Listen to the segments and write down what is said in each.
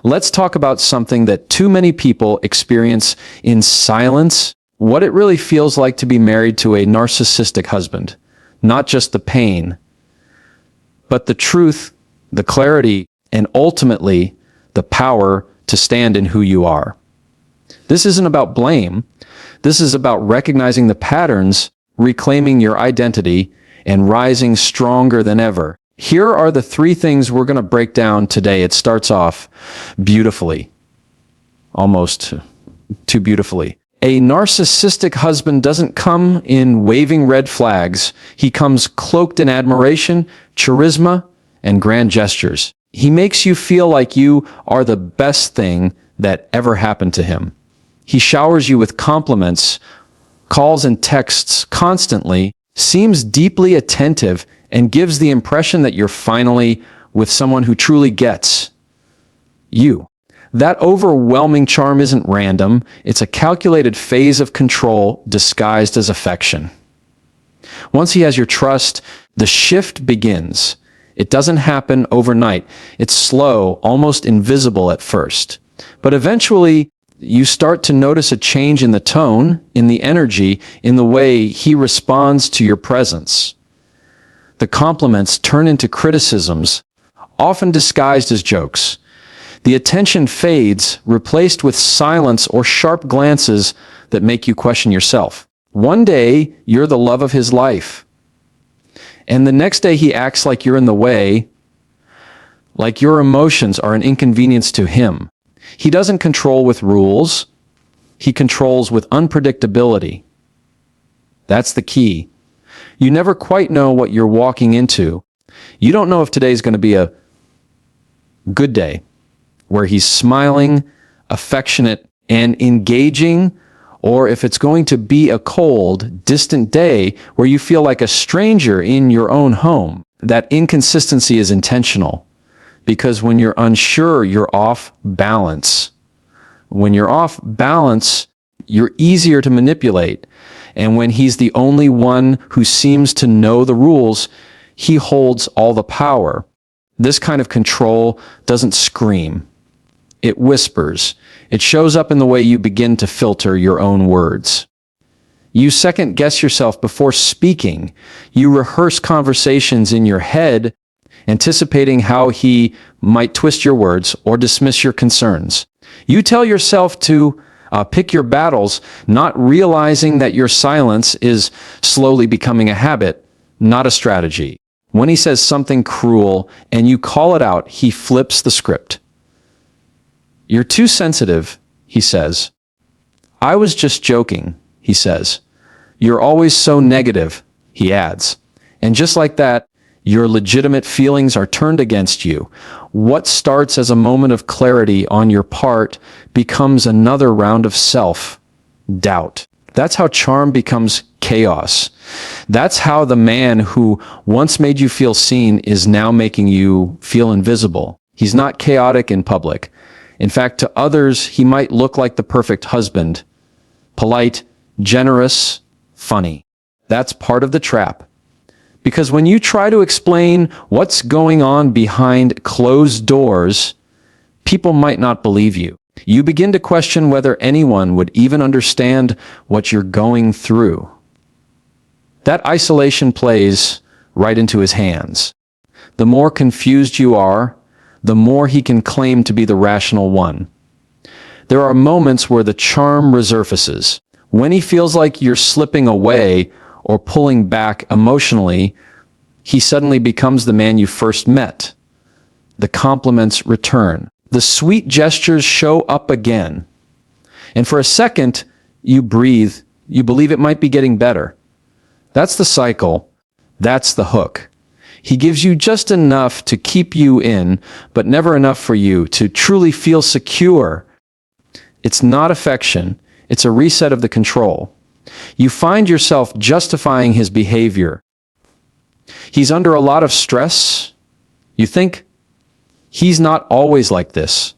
Let's talk about something that too many people experience in silence, what it really feels like to be married to a narcissistic husband. Not just the pain, but the truth, the clarity, and ultimately the power to stand in who you are. This isn't about blame. This is about recognizing the patterns, reclaiming your identity, and rising stronger than ever. Here are the 3 things we're going to break down today. It starts off beautifully, almost too beautifully. A narcissistic husband doesn't come in waving red flags. He comes cloaked in admiration, charisma, and grand gestures. He makes you feel like you are the best thing that ever happened to him. He showers you with compliments, calls and texts constantly, seems deeply attentive, and gives the impression that you're finally with someone who truly gets you. That overwhelming charm isn't random. It's a calculated phase of control disguised as affection. Once he has your trust, the shift begins. It doesn't happen overnight. It's slow, almost invisible at first. But eventually, you start to notice a change in the tone, in the energy, in the way he responds to your presence. The compliments turn into criticisms, often disguised as jokes. The attention fades, replaced with silence or sharp glances that make you question yourself. One day, you're the love of his life. And the next day, he acts like you're in the way, like your emotions are an inconvenience to him. He doesn't control with rules. He controls with unpredictability. That's the key. You never quite know what you're walking into. You don't know if today's going to be a good day, where he's smiling, affectionate, and engaging, or if it's going to be a cold, distant day where you feel like a stranger in your own home. That inconsistency is intentional, because when you're unsure, you're off balance. When you're off balance, you're easier to manipulate. And when he's the only one who seems to know the rules, he holds all the power. This kind of control doesn't scream. It whispers. It shows up in the way you begin to filter your own words. You second guess yourself before speaking. You rehearse conversations in your head, anticipating how he might twist your words or dismiss your concerns. You tell yourself to pick your battles, not realizing that your silence is slowly becoming a habit, not a strategy. When he says something cruel and you call it out, he flips the script. You're too sensitive, he says. I was just joking, he says. You're always so negative, he adds. And just like that, your legitimate feelings are turned against you. What starts as a moment of clarity on your part becomes another round of self-doubt. That's how charm becomes chaos. That's how the man who once made you feel seen is now making you feel invisible. He's not chaotic in public. In fact, to others, he might look like the perfect husband. Polite, generous, funny. That's part of the trap. Because when you try to explain what's going on behind closed doors, people might not believe you. You begin to question whether anyone would even understand what you're going through. That isolation plays right into his hands. The more confused you are, the more he can claim to be the rational one. There are moments where the charm resurfaces. When he feels like you're slipping away or pulling back emotionally, he suddenly becomes the man you first met. The compliments return. The sweet gestures show up again. And for a second, you breathe. You believe it might be getting better. That's the cycle. That's the hook. He gives you just enough to keep you in, but never enough for you to truly feel secure. It's not affection. It's a reset of the control. You find yourself justifying his behavior. He's under a lot of stress. You think, he's not always like this.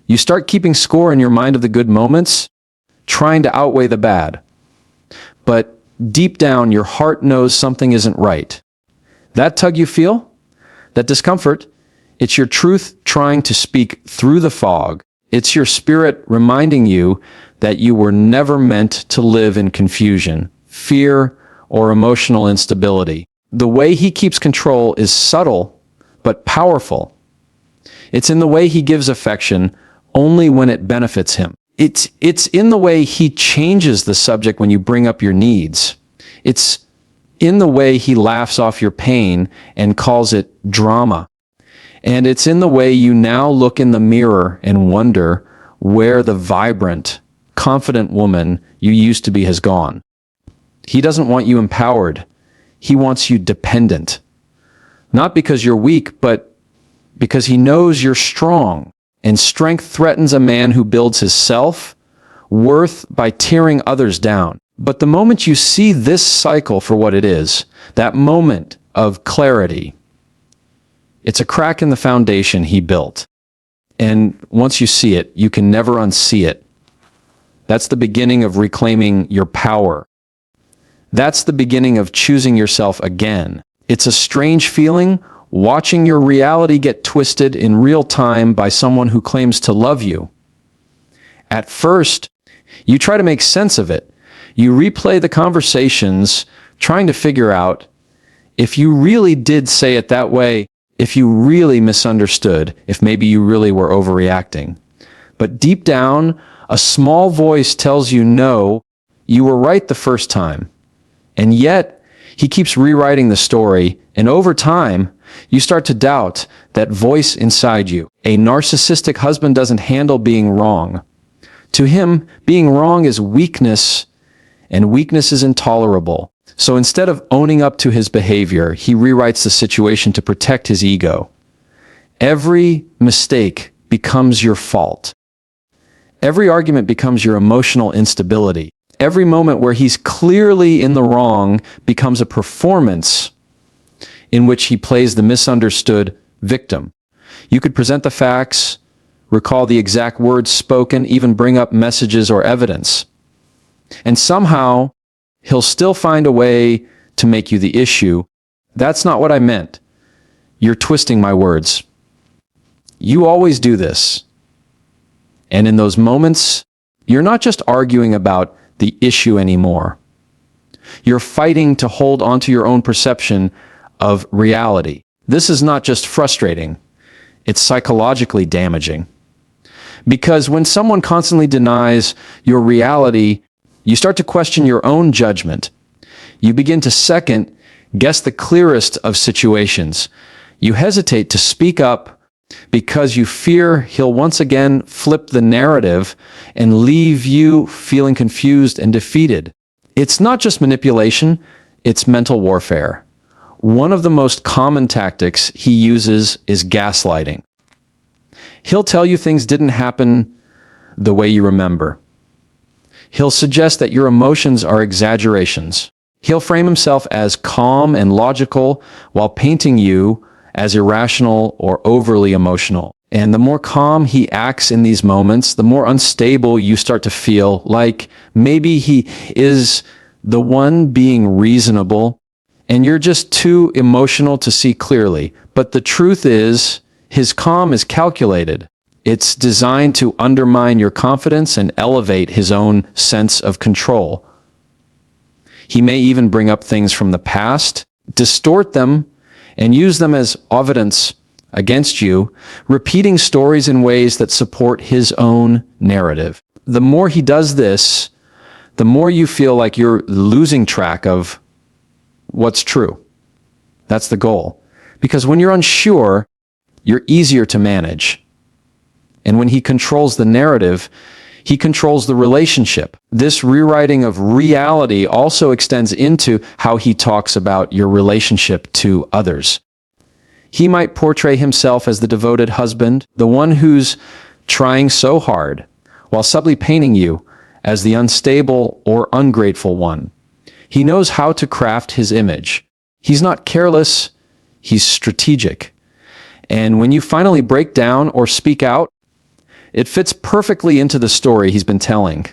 You start keeping score in your mind of the good moments, trying to outweigh the bad. But deep down, your heart knows something isn't right. That tug you feel, that discomfort, It's your truth trying to speak through the fog. It's your spirit reminding you that you were never meant to live in confusion, fear, or emotional instability. The way he keeps control is subtle, but powerful. It's in the way he gives affection only when it benefits him. It's in the way he changes the subject when you bring up your needs. It's in the way he laughs off your pain and calls it drama. And it's in the way you now look in the mirror and wonder where the vibrant, confident woman you used to be has gone. He doesn't want you empowered. He wants you dependent. Not because you're weak, but because he knows you're strong. And strength threatens a man who builds his self-worth by tearing others down. But the moment you see this cycle for what it is, that moment of clarity, it's a crack in the foundation he built. And once you see it, you can never unsee it. That's the beginning of reclaiming your power. That's the beginning of choosing yourself again. It's a strange feeling, watching your reality get twisted in real time by someone who claims to love you. At first, you try to make sense of it. You replay the conversations, trying to figure out if you really did say it that way, if you really misunderstood, if maybe you really were overreacting. But deep down, a small voice tells you no, you were right the first time. And yet, he keeps rewriting the story, and over time, you start to doubt that voice inside you. A narcissistic husband doesn't handle being wrong. To him, being wrong is weakness, and weakness is intolerable. So instead of owning up to his behavior, he rewrites the situation to protect his ego. Every mistake becomes your fault. Every argument becomes your emotional instability. Every moment where he's clearly in the wrong becomes a performance in which he plays the misunderstood victim. You could present the facts, recall the exact words spoken, even bring up messages or evidence. And somehow, he'll still find a way to make you the issue. That's not what I meant. You're twisting my words. You always do this. And in those moments, you're not just arguing about the issue anymore. You're fighting to hold onto your own perception of reality. This is not just frustrating. It's psychologically damaging. Because when someone constantly denies your reality, you start to question your own judgment. You begin to second guess the clearest of situations. You hesitate to speak up because you fear he'll once again flip the narrative and leave you feeling confused and defeated. It's not just manipulation, it's mental warfare. One of the most common tactics he uses is gaslighting. He'll tell you things didn't happen the way you remember. He'll suggest that your emotions are exaggerations. He'll frame himself as calm and logical while painting you as irrational or overly emotional. And the more calm he acts in these moments, the more unstable you start to feel, like maybe he is the one being reasonable and you're just too emotional to see clearly. But the truth is, his calm is calculated. It's designed to undermine your confidence and elevate his own sense of control. He may even bring up things from the past, distort them, and use them as evidence against you, repeating stories in ways that support his own narrative. The more he does this, the more you feel like you're losing track of what's true. That's the goal. Because when you're unsure, you're easier to manage. And when he controls the narrative, he controls the relationship. This rewriting of reality also extends into how he talks about your relationship to others. He might portray himself as the devoted husband, the one who's trying so hard, while subtly painting you as the unstable or ungrateful one. He knows how to craft his image. He's not careless, he's strategic. And when you finally break down or speak out, it fits perfectly into the story he's been telling.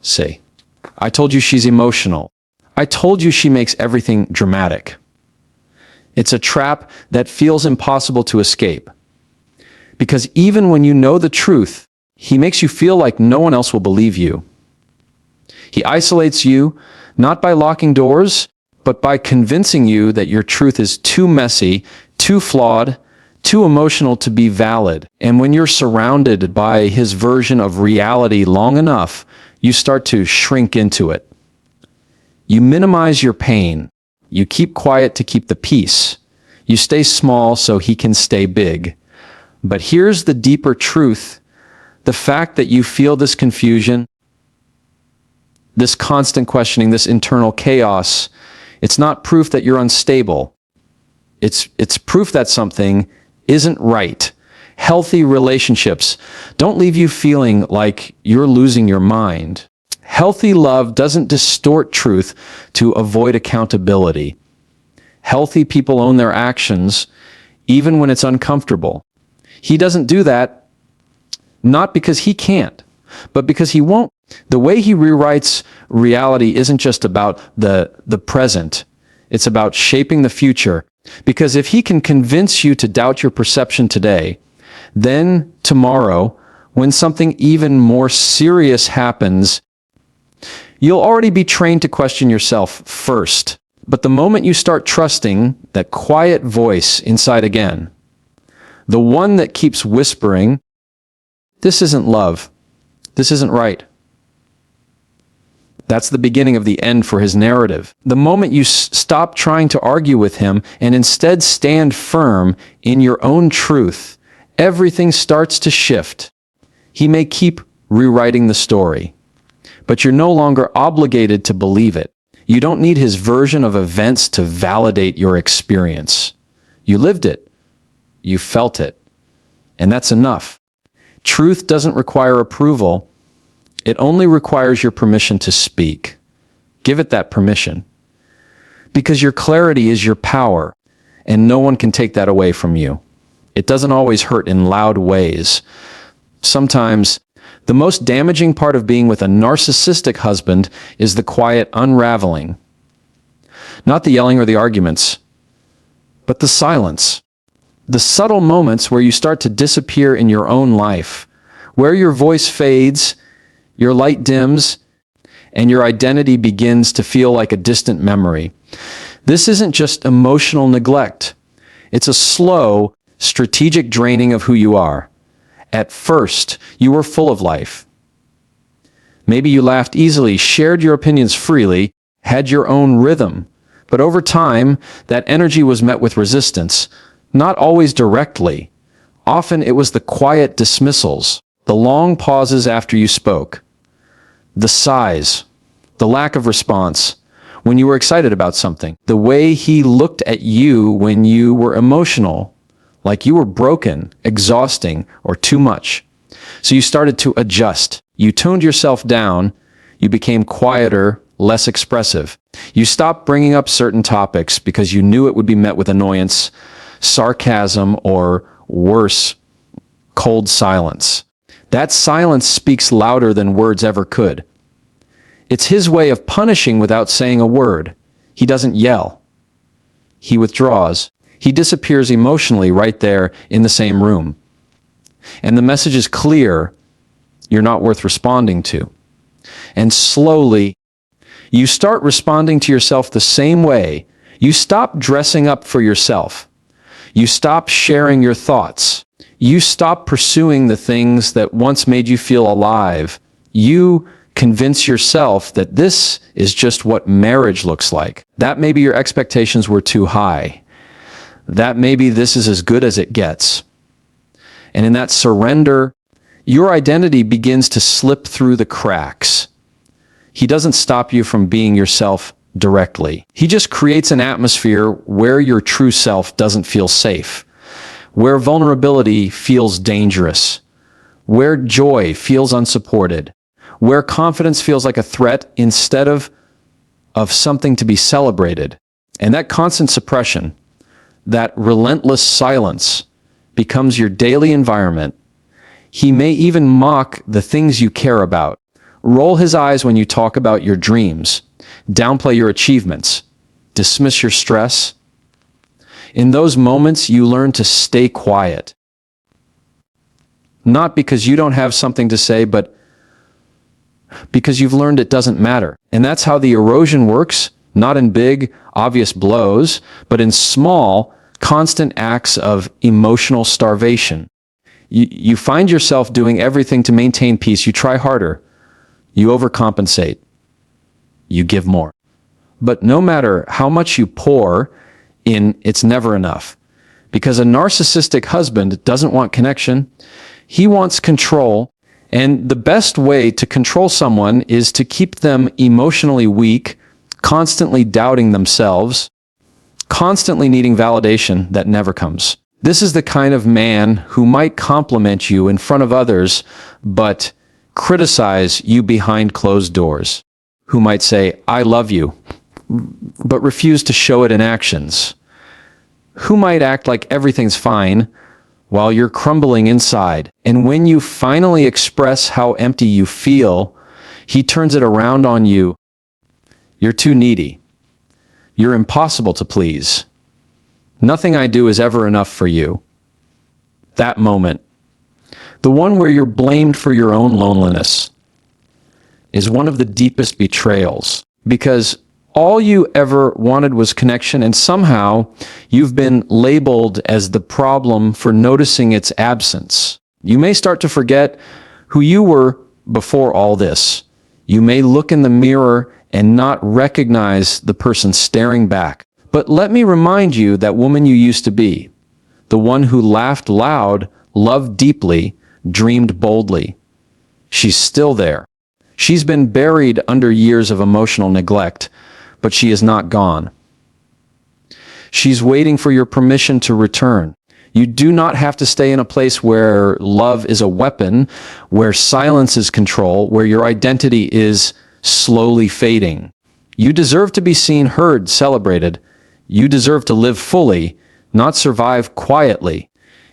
Say, I told you she's emotional. I told you she makes everything dramatic. It's a trap that feels impossible to escape. Because even when you know the truth, he makes you feel like no one else will believe you. He isolates you, not by locking doors, but by convincing you that your truth is too messy, too flawed, too emotional to be valid. And when you're surrounded by his version of reality long enough, you start to shrink into it. You minimize your pain. You keep quiet to keep the peace. You stay small so he can stay big. But here's the deeper truth. The fact that you feel this confusion, this constant questioning, this internal chaos, it's not proof that you're unstable. It's proof that something isn't right. Healthy relationships don't leave you feeling like you're losing your mind. Healthy love doesn't distort truth to avoid accountability. Healthy people own their actions, even when it's uncomfortable. He doesn't do that, not because he can't, but because he won't. The way he rewrites reality isn't just about the present. It's about shaping the future. Because if he can convince you to doubt your perception today, then tomorrow, when something even more serious happens, you'll already be trained to question yourself first. But the moment you start trusting that quiet voice inside again, the one that keeps whispering, "This isn't love. This isn't right," that's the beginning of the end for his narrative. The moment you stop trying to argue with him and instead stand firm in your own truth, everything starts to shift. He may keep rewriting the story, but you're no longer obligated to believe it. You don't need his version of events to validate your experience. You lived it. You felt it. And that's enough. Truth doesn't require approval. It only requires your permission to speak. Give it that permission. Because your clarity is your power, and no one can take that away from you. It doesn't always hurt in loud ways. Sometimes, the most damaging part of being with a narcissistic husband is the quiet unraveling. Not the yelling or the arguments, but the silence. The subtle moments where you start to disappear in your own life, where your voice fades, your light dims, and your identity begins to feel like a distant memory. This isn't just emotional neglect. It's a slow, strategic draining of who you are. At first, you were full of life. Maybe you laughed easily, shared your opinions freely, had your own rhythm. But over time, that energy was met with resistance, not always directly. Often it was the quiet dismissals, the long pauses after you spoke, the sighs, the lack of response when you were excited about something, the way he looked at you when you were emotional, like you were broken, exhausting, or too much. So you started to adjust. You toned yourself down. You became quieter, less expressive. You stopped bringing up certain topics because you knew it would be met with annoyance, sarcasm, or worse, cold silence. That silence speaks louder than words ever could. It's his way of punishing without saying a word. He doesn't yell. He withdraws. He disappears emotionally right there in the same room. And the message is clear: you're not worth responding to. And slowly, you start responding to yourself the same way. You stop dressing up for yourself. You stop sharing your thoughts. You stop pursuing the things that once made you feel alive. You convince yourself that this is just what marriage looks like. That maybe your expectations were too high. That maybe this is as good as it gets. And in that surrender, your identity begins to slip through the cracks. He doesn't stop you from being yourself directly. He just creates an atmosphere where your true self doesn't feel safe, where vulnerability feels dangerous, where joy feels unsupported, where confidence feels like a threat instead of something to be celebrated. And that constant suppression, that relentless silence, becomes your daily environment. He may even mock the things you care about, roll his eyes when you talk about your dreams, downplay your achievements, dismiss your stress. In those moments, you learn to stay quiet. Not because you don't have something to say, but because you've learned it doesn't matter. And that's how the erosion works, not in big, obvious blows, but in small, constant acts of emotional starvation. You find yourself doing everything to maintain peace. You try harder. You overcompensate. You give more. But no matter how much you pour in, it's never enough. Because a narcissistic husband doesn't want connection. He wants control. And the best way to control someone is to keep them emotionally weak, constantly doubting themselves, constantly needing validation that never comes. This is the kind of man who might compliment you in front of others, but criticize you behind closed doors. Who might say, "I love you," but refuse to show it in actions. Who might act like everything's fine while you're crumbling inside. And when you finally express how empty you feel, he turns it around on you. You're too needy. You're impossible to please. Nothing I do is ever enough for you. That moment, the one where you're blamed for your own loneliness, is one of the deepest betrayals, because all you ever wanted was connection, and somehow you've been labeled as the problem for noticing its absence. You may start to forget who you were before all this. You may look in the mirror and not recognize the person staring back. But let me remind you that woman you used to be, the one who laughed loud, loved deeply, dreamed boldly. She's still there. She's been buried under years of emotional neglect, but she is not gone. She's waiting for your permission to return. You do not have to stay in a place where love is a weapon, where silence is control, where your identity is slowly fading. You deserve to be seen, heard, celebrated. You deserve to live fully, not survive quietly.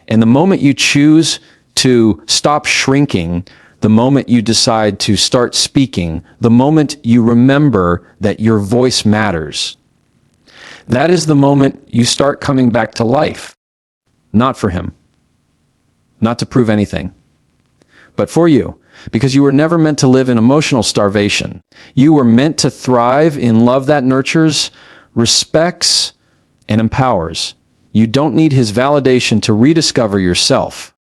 And the moment you choose to stop shrinking, the moment you decide to start speaking, the moment you remember that your voice matters, that is the moment you start coming back to life. Not for him, not to prove anything, but for you, because you were never meant to live in emotional starvation. You were meant to thrive in love that nurtures, respects, and empowers. You don't need his validation to rediscover yourself.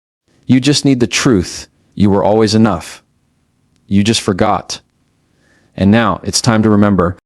You just need the truth. You were always enough. You just forgot. And now it's time to remember.